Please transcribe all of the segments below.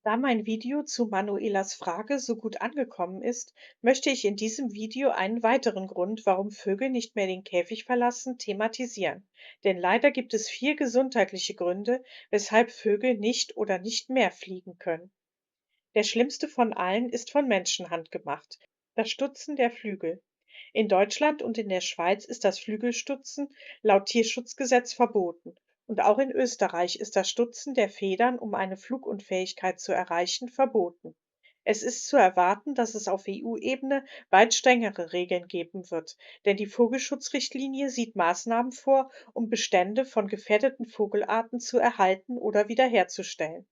Da mein Video zu Manuelas Frage so gut angekommen ist, möchte ich in diesem Video einen weiteren Grund, warum Vögel nicht mehr den Käfig verlassen, thematisieren. Denn leider gibt es 4 gesundheitliche Gründe, weshalb Vögel nicht oder nicht mehr fliegen können. Der schlimmste von allen ist von Menschenhand gemacht: das Stutzen der Flügel. In Deutschland und in der Schweiz ist das Flügelstutzen laut Tierschutzgesetz verboten. Und auch in Österreich ist das Stutzen der Federn, um eine Flugunfähigkeit zu erreichen, verboten. Es ist zu erwarten, dass es auf EU-Ebene weit strengere Regeln geben wird, denn die Vogelschutzrichtlinie sieht Maßnahmen vor, um Bestände von gefährdeten Vogelarten zu erhalten oder wiederherzustellen.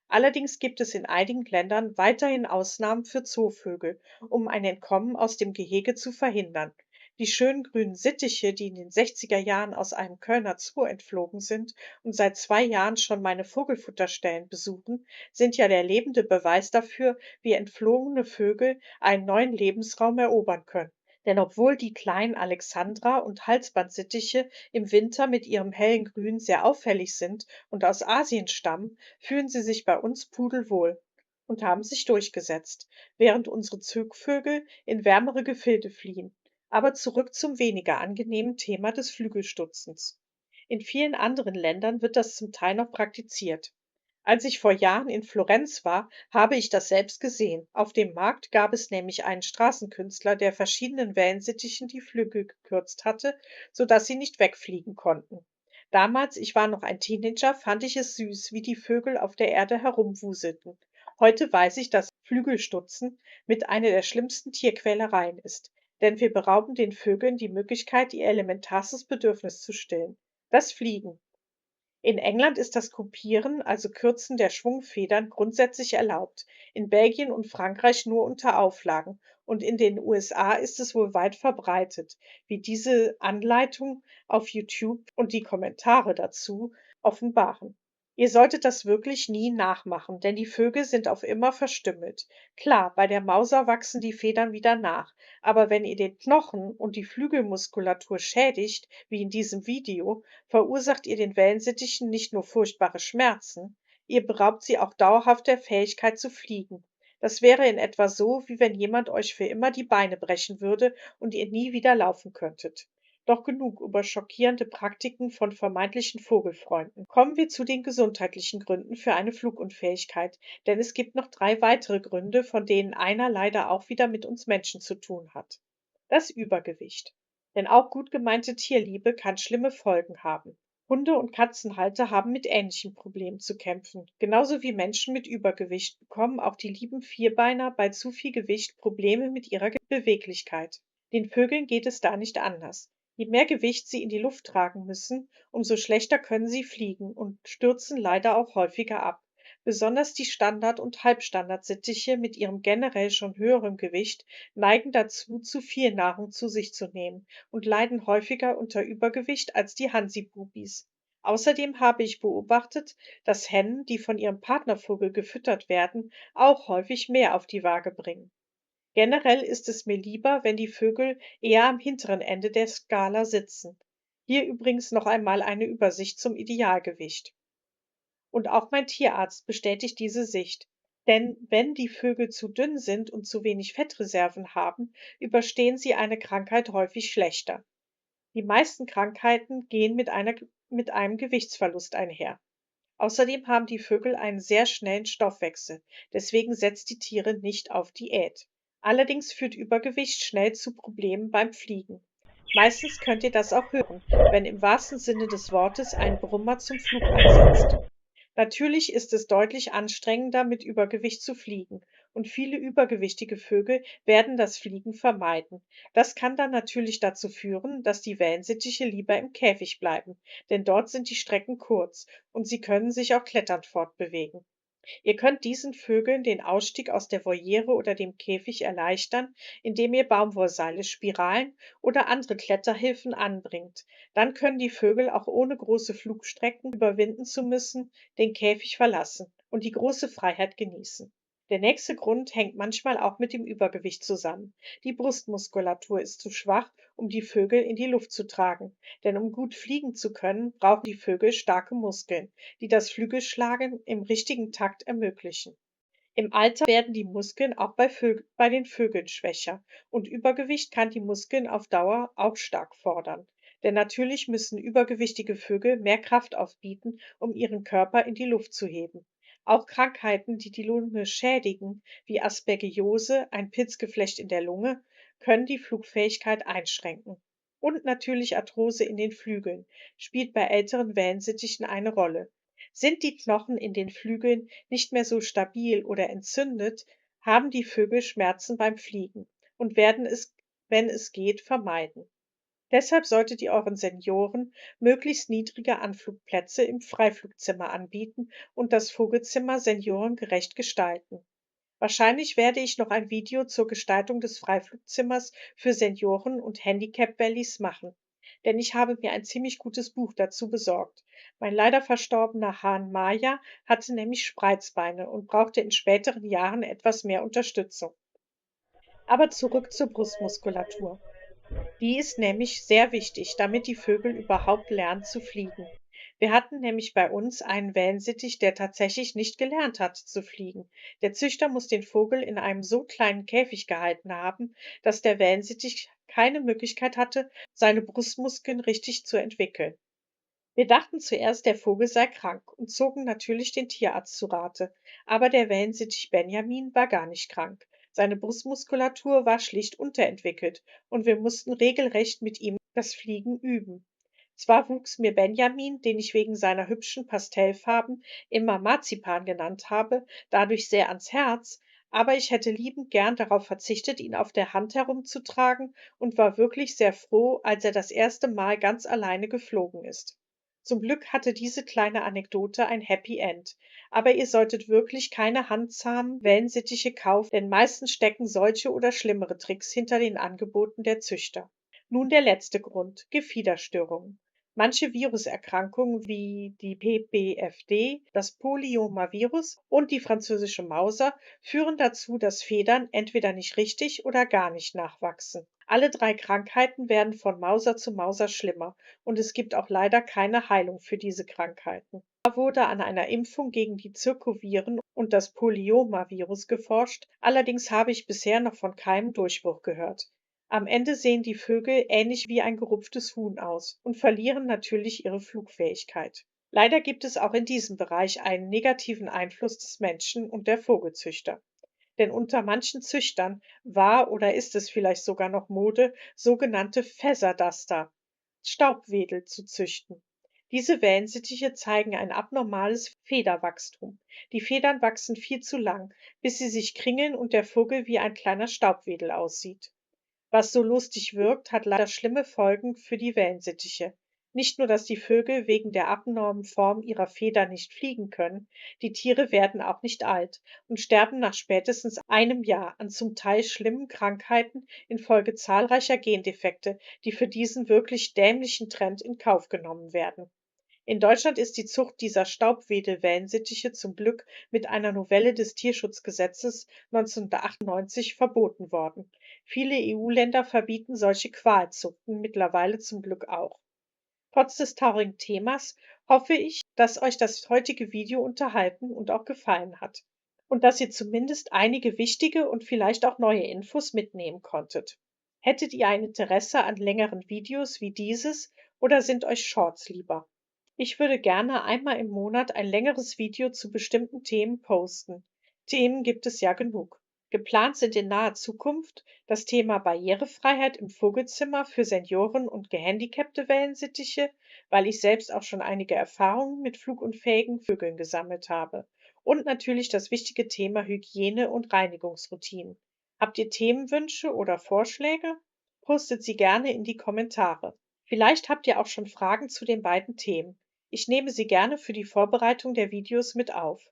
Allerdings gibt es in einigen Ländern weiterhin Ausnahmen für Zoovögel, um ein Entkommen aus dem Gehege zu verhindern. Die schönen grünen Sittiche, die in den 60er Jahren aus einem Kölner Zoo entflogen sind und seit 2 Jahren schon meine Vogelfutterstellen besuchen, sind ja der lebende Beweis dafür, wie entflohene Vögel einen neuen Lebensraum erobern können. Denn obwohl die kleinen Alexandra- und Halsbandsittiche im Winter mit ihrem hellen Grün sehr auffällig sind und aus Asien stammen, fühlen sie sich bei uns pudelwohl und haben sich durchgesetzt, während unsere Zugvögel in wärmere Gefilde fliehen. Aber zurück zum weniger angenehmen Thema des Flügelstutzens. In vielen anderen Ländern wird das zum Teil noch praktiziert. Als ich vor Jahren in Florenz war, habe ich das selbst gesehen. Auf dem Markt gab es nämlich einen Straßenkünstler, der verschiedenen Wellensittichen die Flügel gekürzt hatte, sodass sie nicht wegfliegen konnten. Damals, ich war noch ein Teenager, fand ich es süß, wie die Vögel auf der Erde herumwuselten. Heute weiß ich, dass Flügelstutzen mit einer der schlimmsten Tierquälereien ist, denn wir berauben den Vögeln die Möglichkeit, ihr elementarstes Bedürfnis zu stillen: das Fliegen. In England ist das Kupieren, also Kürzen der Schwungfedern, grundsätzlich erlaubt, in Belgien und Frankreich nur unter Auflagen, und in den USA ist es wohl weit verbreitet, wie diese Anleitung auf YouTube und die Kommentare dazu offenbaren. Ihr solltet das wirklich nie nachmachen, denn die Vögel sind auf immer verstümmelt. Klar, bei der Mauser wachsen die Federn wieder nach, aber wenn ihr den Knochen und die Flügelmuskulatur schädigt, wie in diesem Video, verursacht ihr den Wellensittichen nicht nur furchtbare Schmerzen, ihr beraubt sie auch dauerhaft der Fähigkeit zu fliegen. Das wäre in etwa so, wie wenn jemand euch für immer die Beine brechen würde und ihr nie wieder laufen könntet. Doch genug über schockierende Praktiken von vermeintlichen Vogelfreunden. Kommen wir zu den gesundheitlichen Gründen für eine Flugunfähigkeit, denn es gibt noch 3 weitere Gründe, von denen einer leider auch wieder mit uns Menschen zu tun hat. Das Übergewicht. Denn auch gut gemeinte Tierliebe kann schlimme Folgen haben. Hunde- und Katzenhalter haben mit ähnlichen Problemen zu kämpfen. Genauso wie Menschen mit Übergewicht bekommen auch die lieben Vierbeiner bei zu viel Gewicht Probleme mit ihrer Beweglichkeit. Den Vögeln geht es da nicht anders. Je mehr Gewicht sie in die Luft tragen müssen, umso schlechter können sie fliegen und stürzen leider auch häufiger ab. Besonders die Standard- und Halbstandardsittiche mit ihrem generell schon höheren Gewicht neigen dazu, zu viel Nahrung zu sich zu nehmen und leiden häufiger unter Übergewicht als die Hansibubis. Außerdem habe ich beobachtet, dass Hennen, die von ihrem Partnervogel gefüttert werden, auch häufig mehr auf die Waage bringen. Generell ist es mir lieber, wenn die Vögel eher am hinteren Ende der Skala sitzen. Hier übrigens noch einmal eine Übersicht zum Idealgewicht. Und auch mein Tierarzt bestätigt diese Sicht. Denn wenn die Vögel zu dünn sind und zu wenig Fettreserven haben, überstehen sie eine Krankheit häufig schlechter. Die meisten Krankheiten gehen mit einem Gewichtsverlust einher. Außerdem haben die Vögel einen sehr schnellen Stoffwechsel, deswegen setzt die Tiere nicht auf Diät. Allerdings führt Übergewicht schnell zu Problemen beim Fliegen. Meistens könnt ihr das auch hören, wenn im wahrsten Sinne des Wortes ein Brummer zum Flug ansetzt. Natürlich ist es deutlich anstrengender, mit Übergewicht zu fliegen, und viele übergewichtige Vögel werden das Fliegen vermeiden. Das kann dann natürlich dazu führen, dass die Wellensittiche lieber im Käfig bleiben, denn dort sind die Strecken kurz und sie können sich auch kletternd fortbewegen. Ihr könnt diesen Vögeln den Ausstieg aus der Voliere oder dem Käfig erleichtern, indem ihr Baumwollseile, Spiralen oder andere Kletterhilfen anbringt. Dann können die Vögel auch ohne große Flugstrecken überwinden zu müssen den Käfig verlassen und die große Freiheit genießen. Der nächste Grund hängt manchmal auch mit dem Übergewicht zusammen. Die Brustmuskulatur ist zu schwach, um die Vögel in die Luft zu tragen. Denn um gut fliegen zu können, brauchen die Vögel starke Muskeln, die das Flügelschlagen im richtigen Takt ermöglichen. Im Alter werden die Muskeln auch bei den Vögeln schwächer und Übergewicht kann die Muskeln auf Dauer auch stark fordern. Denn natürlich müssen übergewichtige Vögel mehr Kraft aufbieten, um ihren Körper in die Luft zu heben. Auch Krankheiten, die die Lunge schädigen, wie Aspergillose, ein Pilzgeflecht in der Lunge, können die Flugfähigkeit einschränken. Und natürlich Arthrose in den Flügeln spielt bei älteren Wellensittichen eine Rolle. Sind die Knochen in den Flügeln nicht mehr so stabil oder entzündet, haben die Vögel Schmerzen beim Fliegen und werden es, wenn es geht, vermeiden. Deshalb solltet ihr euren Senioren möglichst niedrige Anflugplätze im Freiflugzimmer anbieten und das Vogelzimmer seniorengerecht gestalten. Wahrscheinlich werde ich noch ein Video zur Gestaltung des Freiflugzimmers für Senioren und Handicap-Valleys machen, denn ich habe mir ein ziemlich gutes Buch dazu besorgt. Mein leider verstorbener Hahn Maya hatte nämlich Spreizbeine und brauchte in späteren Jahren etwas mehr Unterstützung. Aber zurück zur Brustmuskulatur. Die ist nämlich sehr wichtig, damit die Vögel überhaupt lernen zu fliegen. Wir hatten nämlich bei uns einen Wellensittich, der tatsächlich nicht gelernt hat zu fliegen. Der Züchter muss den Vogel in einem so kleinen Käfig gehalten haben, dass der Wellensittich keine Möglichkeit hatte, seine Brustmuskeln richtig zu entwickeln. Wir dachten zuerst, der Vogel sei krank und zogen natürlich den Tierarzt zu Rate. Aber der Wellensittich Benjamin war gar nicht krank. Seine Brustmuskulatur war schlicht unterentwickelt und wir mussten regelrecht mit ihm das Fliegen üben. Zwar wuchs mir Benjamin, den ich wegen seiner hübschen Pastellfarben immer Marzipan genannt habe, dadurch sehr ans Herz, aber ich hätte liebend gern darauf verzichtet, ihn auf der Hand herumzutragen und war wirklich sehr froh, als er das erste Mal ganz alleine geflogen ist. Zum Glück hatte diese kleine Anekdote ein Happy End. Aber ihr solltet wirklich keine handzahmen Wellensittiche kaufen, denn meistens stecken solche oder schlimmere Tricks hinter den Angeboten der Züchter. Nun der letzte Grund, Gefiederstörungen. Manche Viruserkrankungen wie die PBFD, das Polyomavirus und die französische Mauser führen dazu, dass Federn entweder nicht richtig oder gar nicht nachwachsen. Alle drei Krankheiten werden von Mauser zu Mauser schlimmer und es gibt auch leider keine Heilung für diese Krankheiten. Da wurde an einer Impfung gegen die Zirkoviren und das Polyomavirus geforscht, allerdings habe ich bisher noch von keinem Durchbruch gehört. Am Ende sehen die Vögel ähnlich wie ein gerupftes Huhn aus und verlieren natürlich ihre Flugfähigkeit. Leider gibt es auch in diesem Bereich einen negativen Einfluss des Menschen und der Vogelzüchter. Denn unter manchen Züchtern war oder ist es vielleicht sogar noch Mode, sogenannte Featherduster, Staubwedel, zu züchten. Diese Wellensittiche zeigen ein abnormales Federwachstum. Die Federn wachsen viel zu lang, bis sie sich kringeln und der Vogel wie ein kleiner Staubwedel aussieht. Was so lustig wirkt, hat leider schlimme Folgen für die Wellensittiche. Nicht nur, dass die Vögel wegen der abnormen Form ihrer Federn nicht fliegen können, die Tiere werden auch nicht alt und sterben nach spätestens einem Jahr an zum Teil schlimmen Krankheiten infolge zahlreicher Gendefekte, die für diesen wirklich dämlichen Trend in Kauf genommen werden. In Deutschland ist die Zucht dieser Staubwedel-Wellensittiche zum Glück mit einer Novelle des Tierschutzgesetzes 1998 verboten worden. Viele EU-Länder verbieten solche Qualzuchten mittlerweile zum Glück auch. Trotz des traurigen Themas hoffe ich, dass euch das heutige Video unterhalten und auch gefallen hat und dass ihr zumindest einige wichtige und vielleicht auch neue Infos mitnehmen konntet. Hättet ihr ein Interesse an längeren Videos wie dieses oder sind euch Shorts lieber? Ich würde gerne einmal im Monat ein längeres Video zu bestimmten Themen posten. Themen gibt es ja genug. Geplant sind in naher Zukunft das Thema Barrierefreiheit im Vogelzimmer für Senioren und gehandicapte Wellensittiche, weil ich selbst auch schon einige Erfahrungen mit flugunfähigen Vögeln gesammelt habe. Und natürlich das wichtige Thema Hygiene und Reinigungsroutinen. Habt ihr Themenwünsche oder Vorschläge? Postet sie gerne in die Kommentare. Vielleicht habt ihr auch schon Fragen zu den beiden Themen. Ich nehme sie gerne für die Vorbereitung der Videos mit auf.